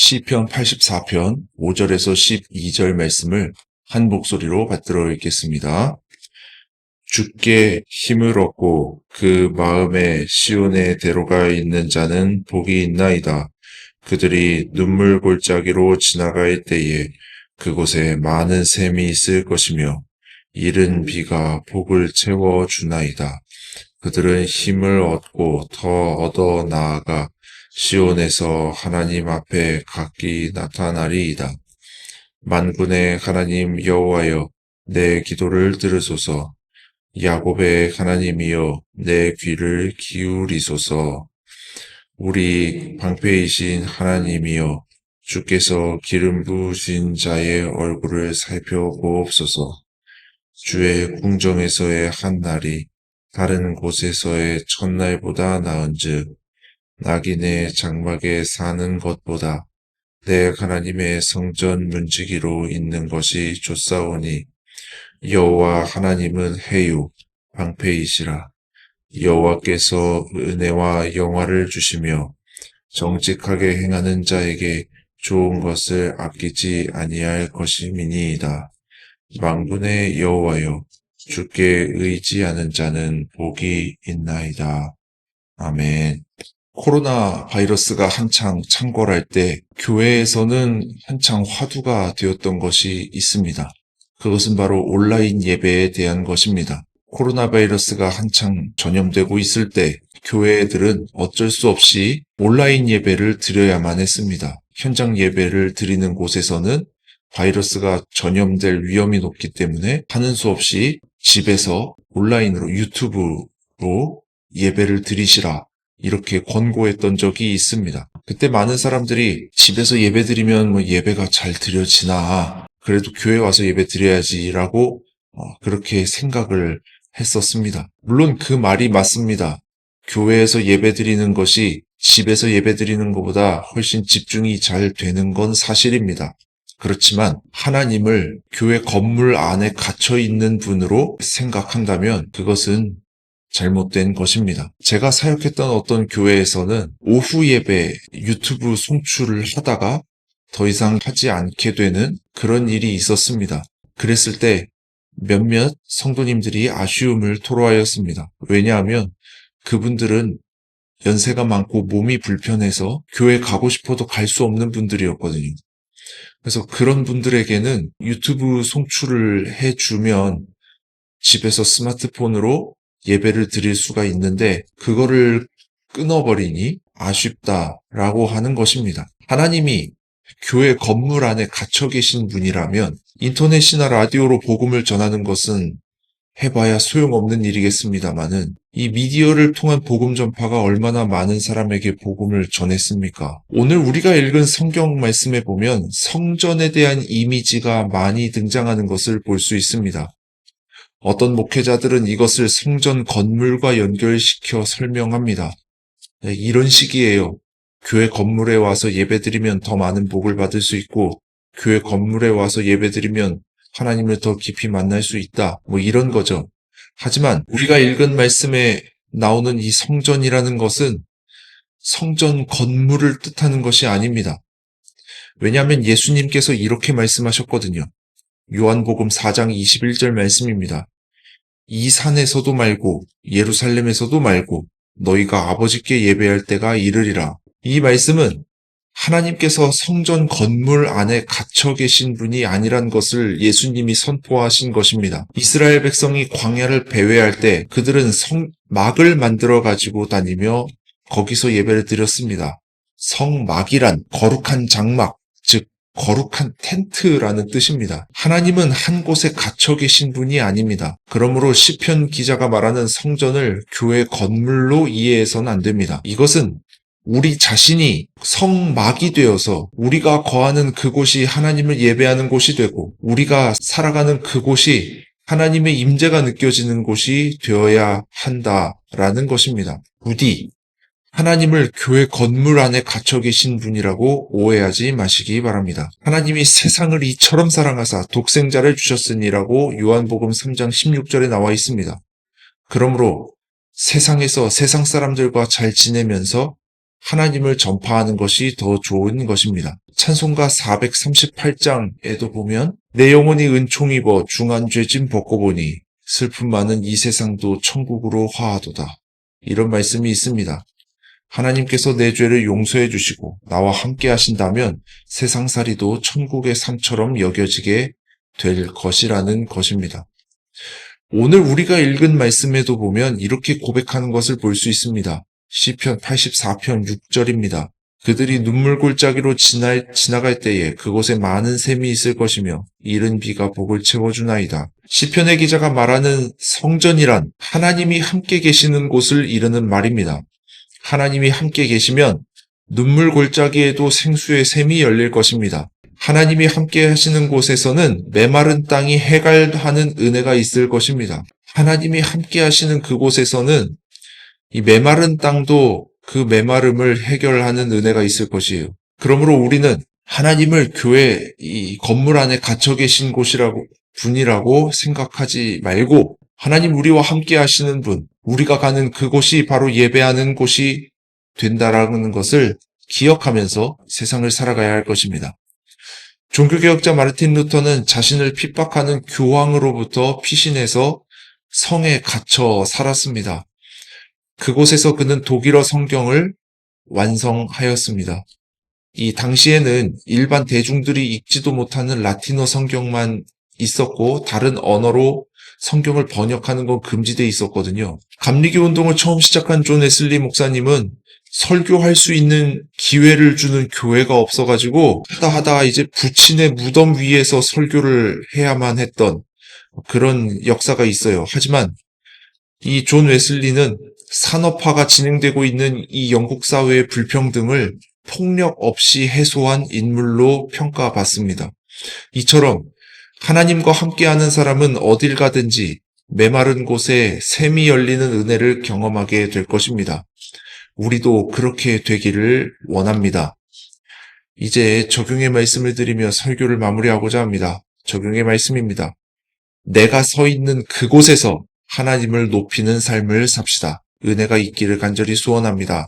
시편 84편 5절에서 12절 말씀을 한 목소리로 받들어 읽겠습니다. 주께 힘을 얻고 그 마음에 시온의 대로가 있는 자는 복이 있나이다. 그들이 눈물 골짜기로 지나갈 때에 그곳에 많은 샘이 있을 것이며 이른 비가 복을 채워 주나이다. 그들은 힘을 얻고 더 얻어 나아가 시온에서 하나님 앞에 각기 나타나리이다. 만군의 하나님 여호와여, 내 기도를 들으소서. 야곱의 하나님이여, 내 귀를 기울이소서. 우리 방패이신 하나님이여, 주께서 기름 부으신 자의 얼굴을 살펴보옵소서. 주의 궁정에서의 한 날이 다른 곳에서의 첫날보다 나은즉 낙인의 장막에 사는 것보다 내 하나님의 성전 문지기로 있는 것이 좋사오니 여호와 하나님은 해요 방패이시라. 여호와께서 은혜와 영화를 주시며 정직하게 행하는 자에게 좋은 것을 아끼지 아니할 것임이니이다. 만군의 여호와여, 주께 의지하는 자는 복이 있나이다. 아멘. 코로나 바이러스가 한창 창궐할 때 교회에서는 한창 화두가 되었던 것이 있습니다. 그것은 바로 온라인 예배에 대한 것입니다. 코로나 바이러스가 한창 전염되고 있을 때 교회들은 어쩔 수 없이 온라인 예배를 드려야만 했습니다. 현장 예배를 드리는 곳에서는 바이러스가 전염될 위험이 높기 때문에 하는 수 없이 집에서 온라인으로 유튜브로 예배를 드리시라 이렇게 권고했던 적이 있습니다. 그때 많은 사람들이 집에서 예배드리면 예배가 잘 드려지나 그래도 교회 와서 예배 드려야지라고 그렇게 생각을 했었습니다. 물론 그 말이 맞습니다. 교회에서 예배 드리는 것이 집에서 예배 드리는 것보다 훨씬 집중이 잘 되는 건 사실입니다. 그렇지만 하나님을 교회 건물 안에 갇혀 있는 분으로 생각한다면 그것은 잘못된 것입니다. 제가 사역했던 어떤 교회에서는 오후 예배 유튜브 송출을 하다가 더 이상 하지 않게 되는 그런 일이 있었습니다. 그랬을 때 몇몇 성도님들이 아쉬움을 토로하였습니다. 왜냐하면 그분들은 연세가 많고 몸이 불편해서 교회 가고 싶어도 갈 수 없는 분들이었거든요. 그래서 그런 분들에게는 유튜브 송출을 해주면 집에서 스마트폰으로 예배를 드릴 수가 있는데 그거를 끊어버리니 아쉽다라고 하는 것입니다. 하나님이 교회 건물 안에 갇혀 계신 분이라면 인터넷이나 라디오로 복음을 전하는 것은 해봐야 소용없는 일이겠습니다마는 이 미디어를 통한 복음 전파가 얼마나 많은 사람에게 복음을 전했습니까? 오늘 우리가 읽은 성경 말씀에 보면 성전에 대한 이미지가 많이 등장하는 것을 볼 수 있습니다. 어떤 목회자들은 이것을 성전 건물과 연결시켜 설명합니다. 네, 이런 식이에요. 교회 건물에 와서 예배드리면 더 많은 복을 받을 수 있고 교회 건물에 와서 예배드리면 하나님을 더 깊이 만날 수 있다. 이런 거죠. 하지만 우리가 읽은 말씀에 나오는 이 성전이라는 것은 성전 건물을 뜻하는 것이 아닙니다. 왜냐하면 예수님께서 이렇게 말씀하셨거든요. 요한복음 4장 21절 말씀입니다. 이 산에서도 말고 예루살렘에서도 말고 너희가 아버지께 예배할 때가 이르리라. 이 말씀은 하나님께서 성전 건물 안에 갇혀 계신 분이 아니란 것을 예수님이 선포하신 것입니다. 이스라엘 백성이 광야를 배회할 때 그들은 성막을 만들어 가지고 다니며 거기서 예배를 드렸습니다. 성막이란 거룩한 장막, 즉 거룩한 텐트라는 뜻입니다. 하나님은 한 곳에 갇혀 계신 분이 아닙니다. 그러므로 시편 기자가 말하는 성전을 교회 건물로 이해해서는 안 됩니다. 이것은 우리 자신이 성막이 되어서 우리가 거하는 그곳이 하나님을 예배하는 곳이 되고 우리가 살아가는 그곳이 하나님의 임재가 느껴지는 곳이 되어야 한다라는 것입니다. 부디 하나님을 교회 건물 안에 갇혀 계신 분이라고 오해하지 마시기 바랍니다. 하나님이 세상을 이처럼 사랑하사 독생자를 주셨으니라고 요한복음 3장 16절에 나와 있습니다. 그러므로 세상에서 세상 사람들과 잘 지내면서 하나님을 전파하는 것이 더 좋은 것입니다. 찬송가 438장에도 보면 내 영혼이 은총 입어 중한 죄짐 벗고 보니 슬픔 많은 이 세상도 천국으로 화하도다. 이런 말씀이 있습니다. 하나님께서 내 죄를 용서해 주시고 나와 함께 하신다면 세상살이도 천국의 삶처럼 여겨지게 될 것이라는 것입니다. 오늘 우리가 읽은 말씀에도 보면 이렇게 고백하는 것을 볼 수 있습니다. 시편 84편 6절입니다. 그들이 눈물 골짜기로 지나갈 때에 그곳에 많은 샘이 있을 것이며 이른 비가 복을 채워주나이다. 시편의 기자가 말하는 성전이란 하나님이 함께 계시는 곳을 이르는 말입니다. 하나님이 함께 계시면 눈물 골짜기에도 생수의 샘이 열릴 것입니다. 하나님이 함께 하시는 곳에서는 메마른 땅이 해갈하는 은혜가 있을 것입니다. 하나님이 함께 하시는 그곳에서는 이 메마른 땅도 그 메마름을 해결하는 은혜가 있을 것이에요. 그러므로 우리는 하나님을 교회 이 건물 안에 갇혀 계신 분이라고 생각하지 말고 하나님 우리와 함께 하시는 분, 우리가 가는 그곳이 바로 예배하는 곳이 된다라는 것을 기억하면서 세상을 살아가야 할 것입니다. 종교개혁자 마르틴 루터는 자신을 핍박하는 교황으로부터 피신해서 성에 갇혀 살았습니다. 그곳에서 그는 독일어 성경을 완성하였습니다. 이 당시에는 일반 대중들이 읽지도 못하는 라틴어 성경만 있었고 다른 언어로 성경을 번역하는 건 금지돼 있었거든요. 감리교 운동을 처음 시작한 존 웨슬리 목사님은 설교할 수 있는 기회를 주는 교회가 없어가지고 하다가 이제 부친의 무덤 위에서 설교를 해야만 했던 그런 역사가 있어요. 하지만 이 존 웨슬리는 산업화가 진행되고 있는 이 영국 사회의 불평등을 폭력 없이 해소한 인물로 평가받습니다. 이처럼 하나님과 함께하는 사람은 어딜 가든지 메마른 곳에 샘이 열리는 은혜를 경험하게 될 것입니다. 우리도 그렇게 되기를 원합니다. 이제 적용의 말씀을 드리며 설교를 마무리하고자 합니다. 적용의 말씀입니다. 내가 서 있는 그곳에서 하나님을 높이는 삶을 삽시다. 은혜가 있기를 간절히 소원합니다.